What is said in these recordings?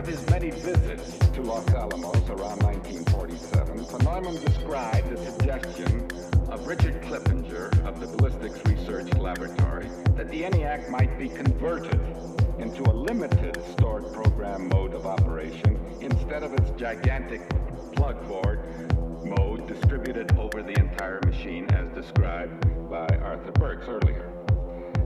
of his many visits to Los Alamos around 1947, von Neumann described the suggestion of Richard Clippinger of the Ballistics Research Laboratory that the ENIAC might be converted into a limited stored program mode of operation instead of its gigantic plug board mode distributed over the entire machine as described by Arthur Burks earlier.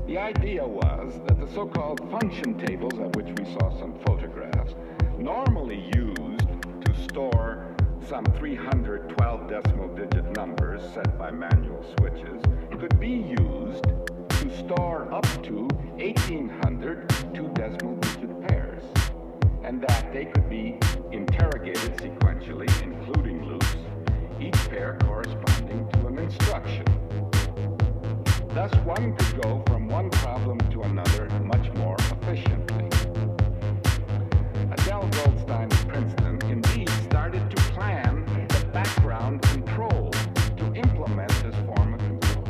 The idea was that the so-called function tables, of which we saw some photographs, normally used to store some 312 decimal digit numbers set by manual switches, could be used to store up to 1,800 two decimal digit pairs, and that they could be interrogated sequentially, including loops, each pair corresponding to an instruction. Thus, one could go from one problem to another much more efficiently. Adele Goldstein of Princeton indeed started to plan the background control to implement this form of control.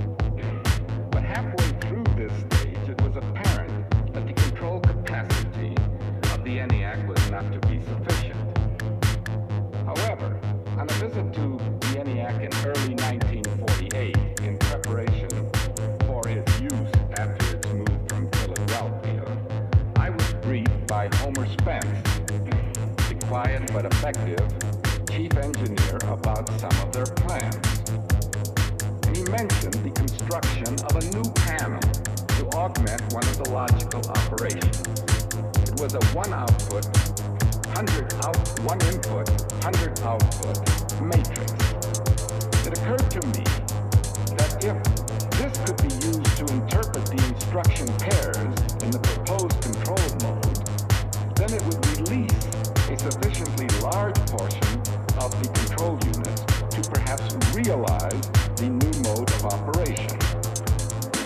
But halfway through this stage, it was apparent that the control capacity of the ENIAC was not to be sufficient. However, on a visit to the ENIAC in early 1948, in preparation for its use after its move from Philadelphia, I was briefed by Homer Spence, the quiet but effective chief engineer, about some of their plans. He mentioned the construction of a new panel to augment one of the logical operations. It was a one input, 100 output matrix. It occurred to me that if this could be used to interpret the instruction pairs in the proposed control mode, then it would release a sufficiently large portion of the control units to perhaps realize the new mode of operation.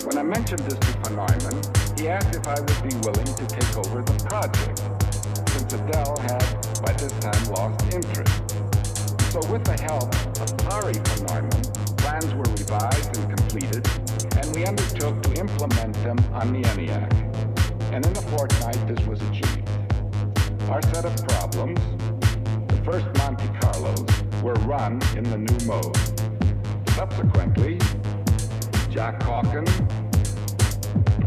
When I mentioned this to von Neumann, he asked if I would be willing to take over the project, since Adele had by this time lost interest. So with the help of Ari von Neumann, plans were revised and completed, and we undertook to implement them on the ENIAC. And in a fortnight, this was achieved. Our set of problems, the first Monte Carlos, were run in the new mode. Subsequently, Jack Hawken,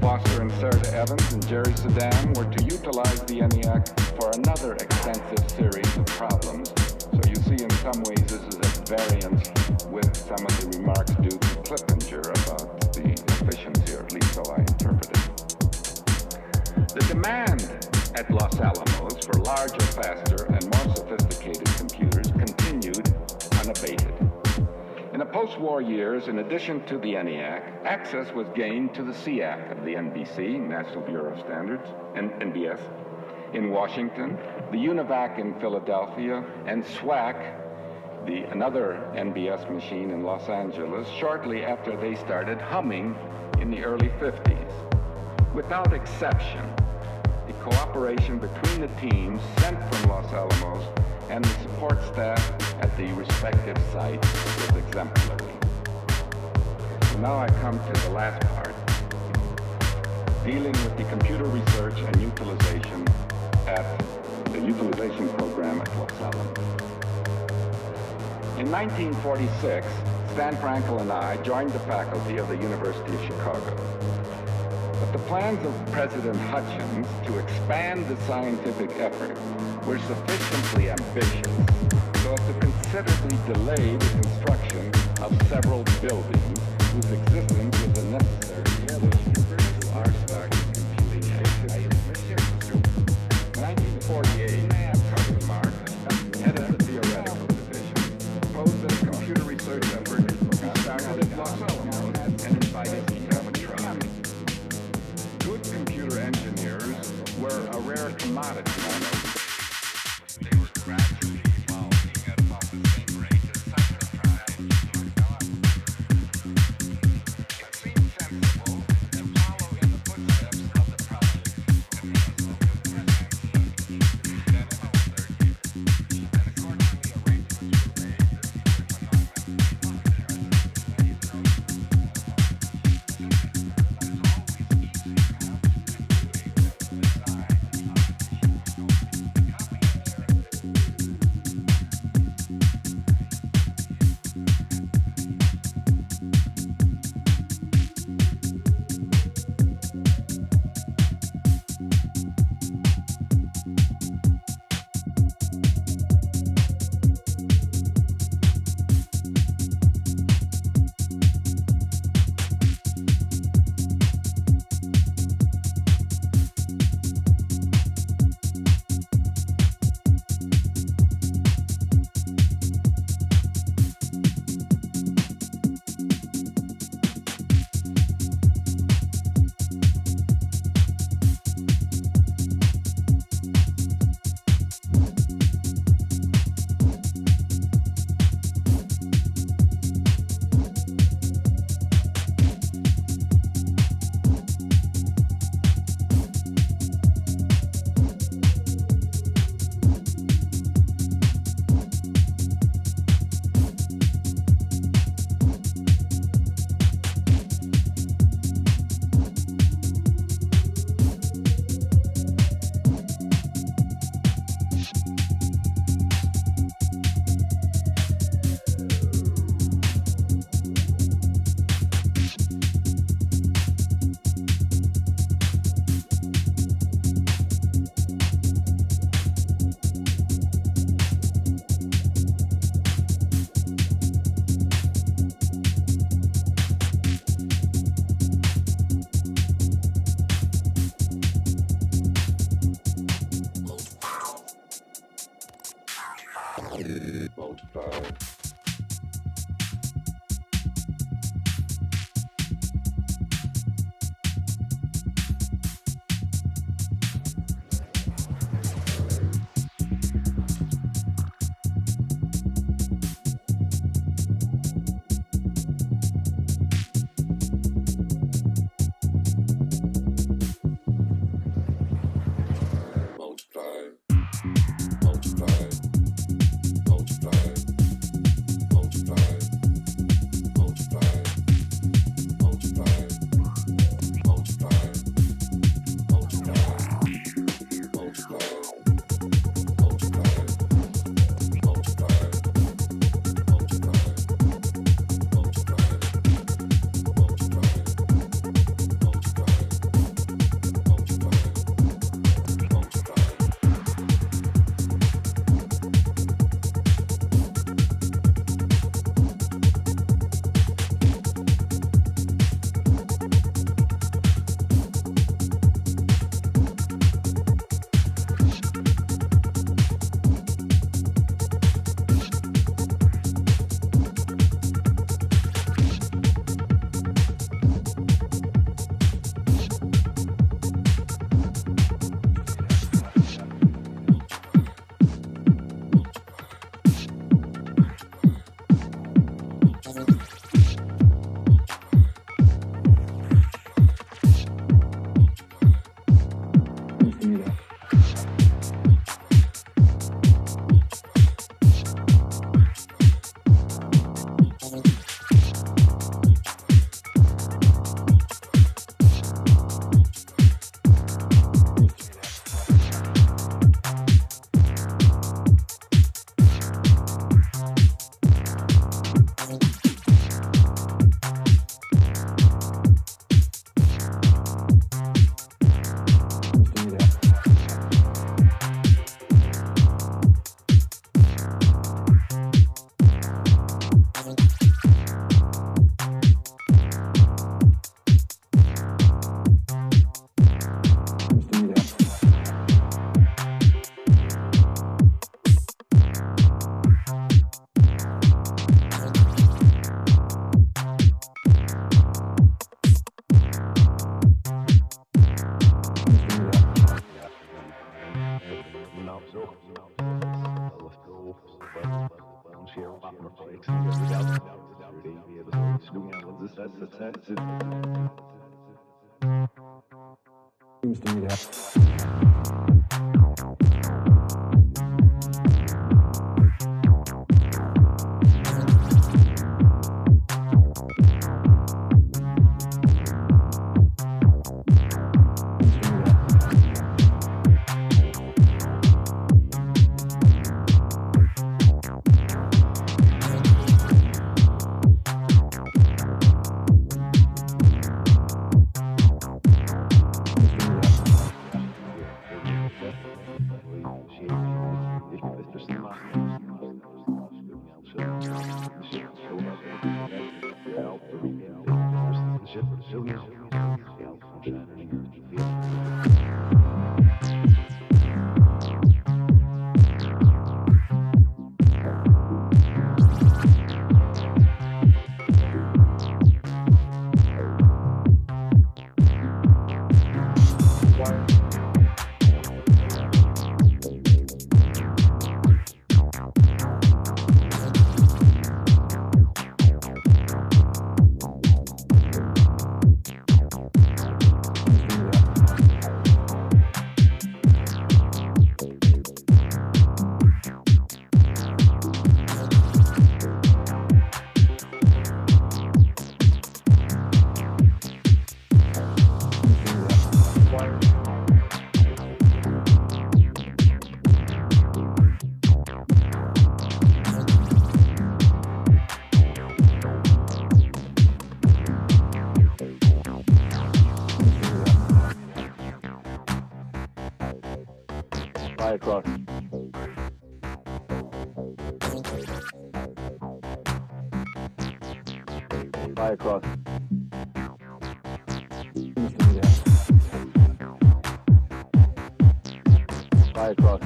Foster and Sarah Evans, and Jerry Sedan were to utilize the ENIAC for another extensive series of problems. So you see, in some ways, this is at variance with some of the remarks due to Clippinger about the efficiency, or at least so I interpret it. The demand at Los Alamos for larger, faster, and more sophisticated computers continued unabated. In the post-war years, in addition to the ENIAC, access was gained to the SEAC of the NBC, National Bureau of Standards, and NBS, in Washington, the UNIVAC in Philadelphia, and SWAC, another NBS machine in Los Angeles, shortly after they started humming in the early 50s. Without exception, the cooperation between the teams sent from Los Alamos and the support staff at the respective sites was exemplary. So now I come to the last part, dealing with the computer research and utilization at the utilization program at Los Alamos. In 1946, Stan Frankel and I joined the faculty of the University of Chicago. But the plans of President Hutchins to expand the scientific effort were sufficiently ambitious so as to considerably delay the construction of several buildings whose existence was a necessary condition to our start of computing activity. In 1948, Carter Mark, head of the theoretical division, proposed that a computer research effort be started at Los Alamos and invited me to have a try. Good computer engineers were a rare commodity. They were gradually evolving at about the same rate as cyclotrons. It seemed sensible to follow in the footsteps of the project in the then in our third year. And accordingly, arrangements were made that Seems to me that. Fly across. Fly across. Fly across.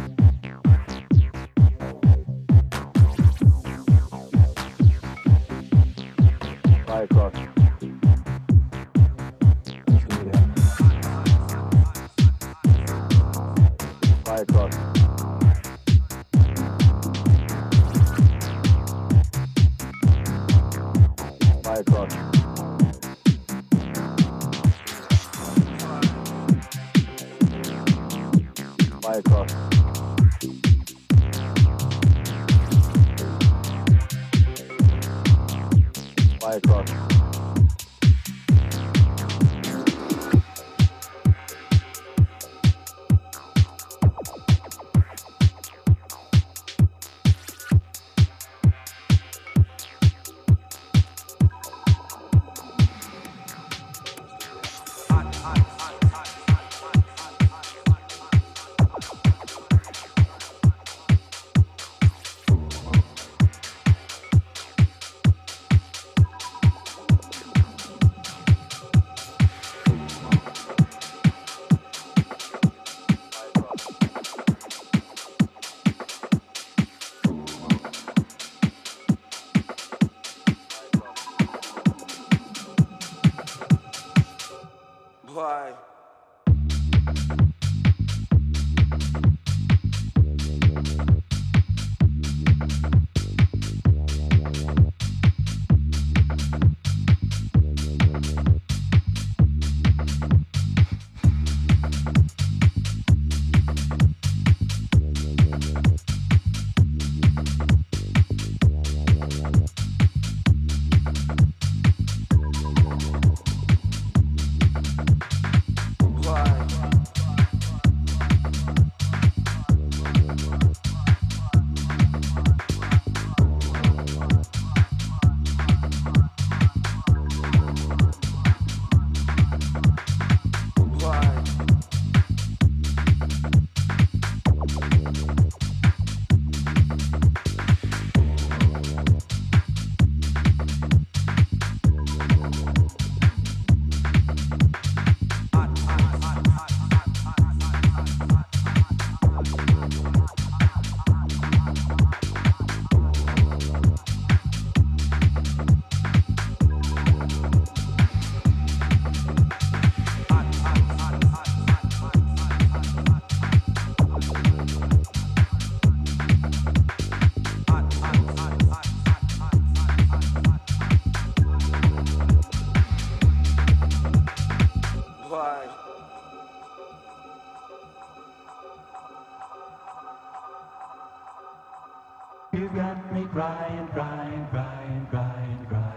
Fly across. Fly across. Fly across. Fly across. Why? You got me crying, crying, crying, crying, crying.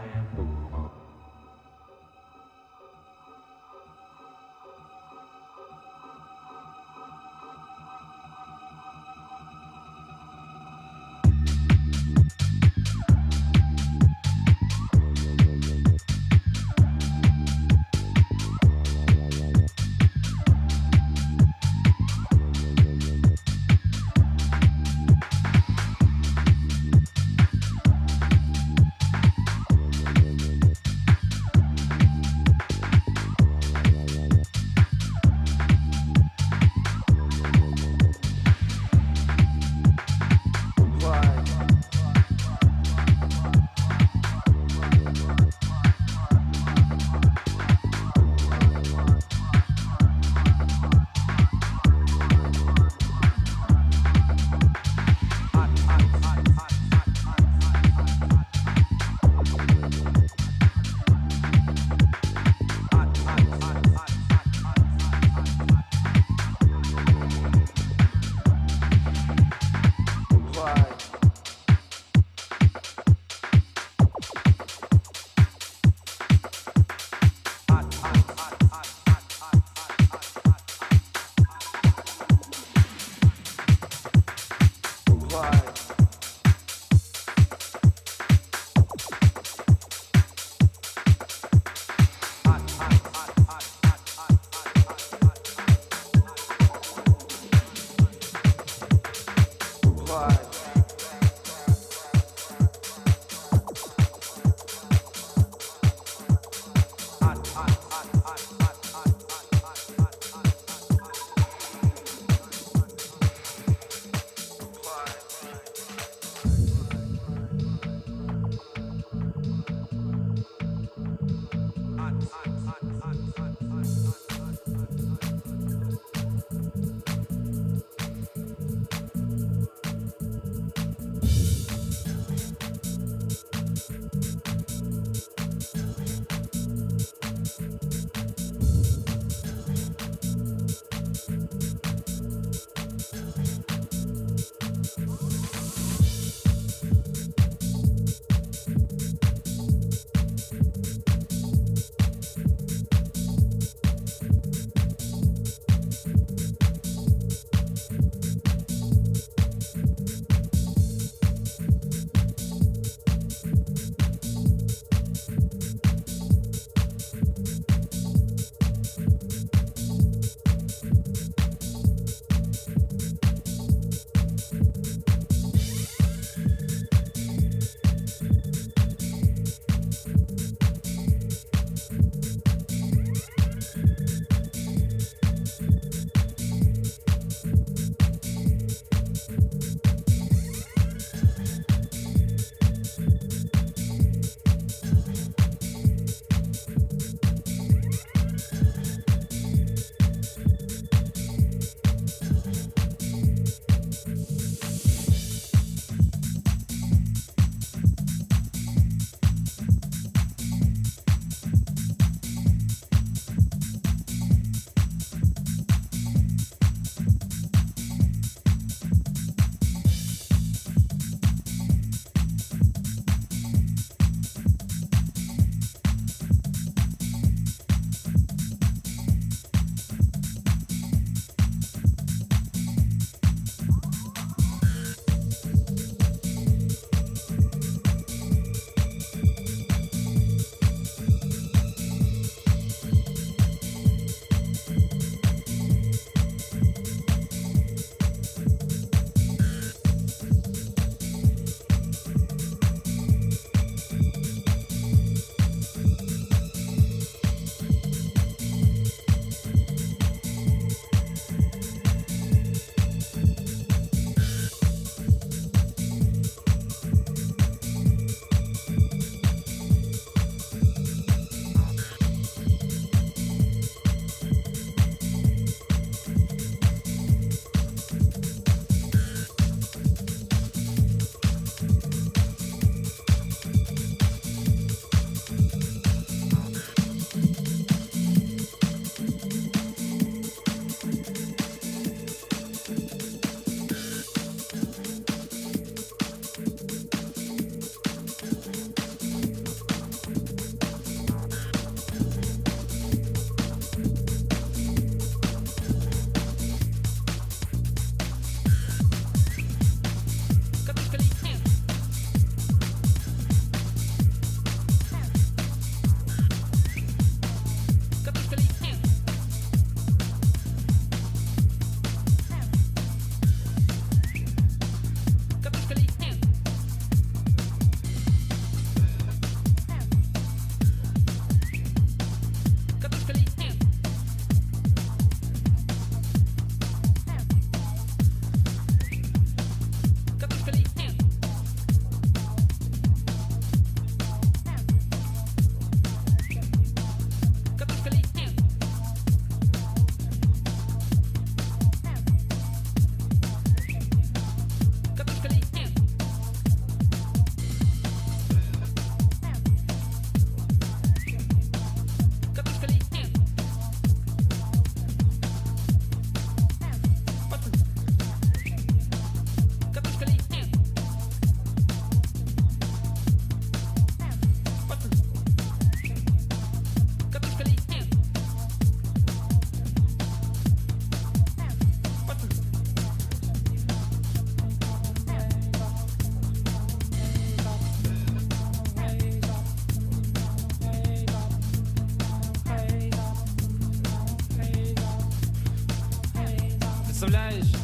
Представляешь?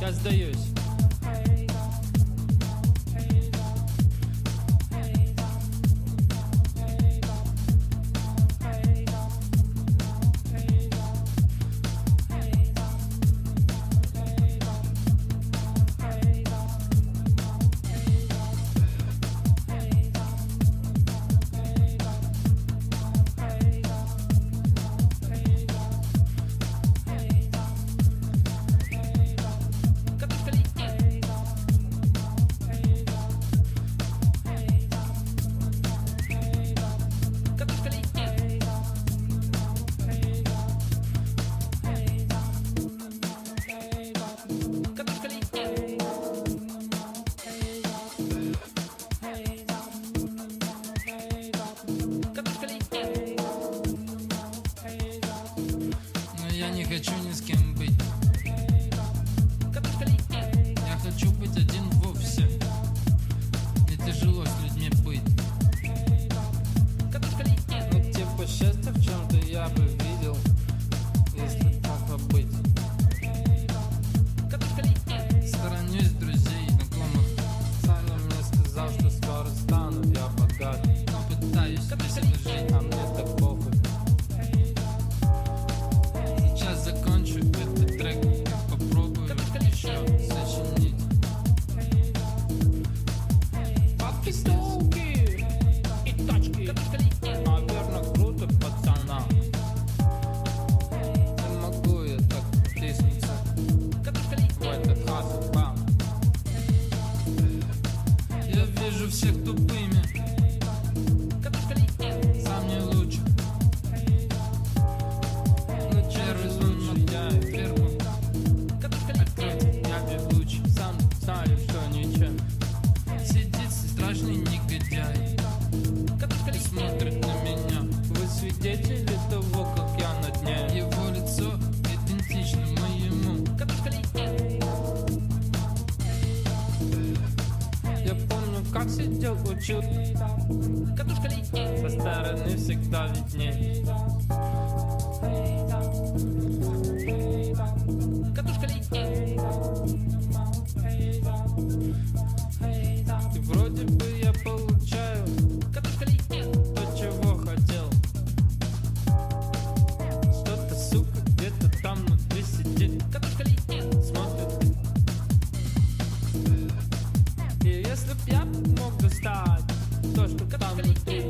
Я сдаюсь. Я не хочу ни с кем быть. Я хочу быть один вовсе. Мне тяжело с людьми быть. Ну типа счастье в чем-то я бы видел, если так побыть. Сторонюсь друзей, знакомых. Саня мне сказал, что скоро стану я богат. Но пытаюсь весело жить, а мне так похуй. Сейчас закончу этот трек и попробую еще сочинить. Бабки, столки и тачки, наверное, круто, пацана. Не могу я так втиснуться в этот хасл-бам. Я вижу всех тупыми, сам не лучше. Но через он я Мvrk. Откройте, я бегучий, сам знаю, что ничем. Сидит страшный негодяй и смотрит на меня. Вы свидетели того, как я на дне. Его лицо идентично моему. Я помню, как сидел, учил. Со стороны всегда видней. И вроде бы я получаю то, чего хотел. Что-то, сука, где-то там внутри сидит, смотрит. И если б я мог достать то, что там внутри,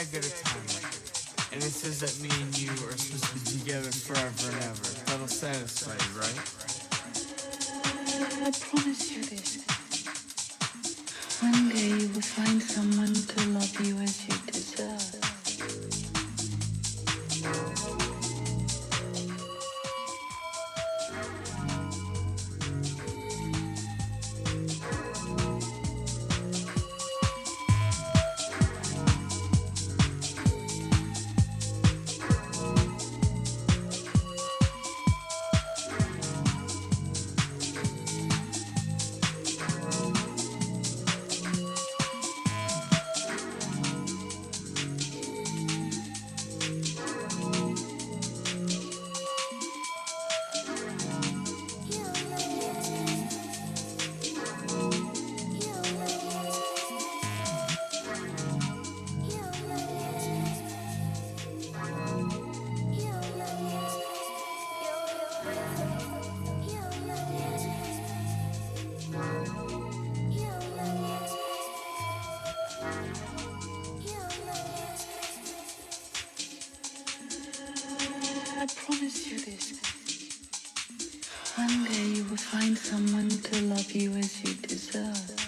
I get a timer, and it says that me and you are supposed to be together forever and ever. That'll satisfy you, right? I promise you this. One day you will find someone to love you as you deserve. I promise you this. One day you will find someone to love you as you deserve.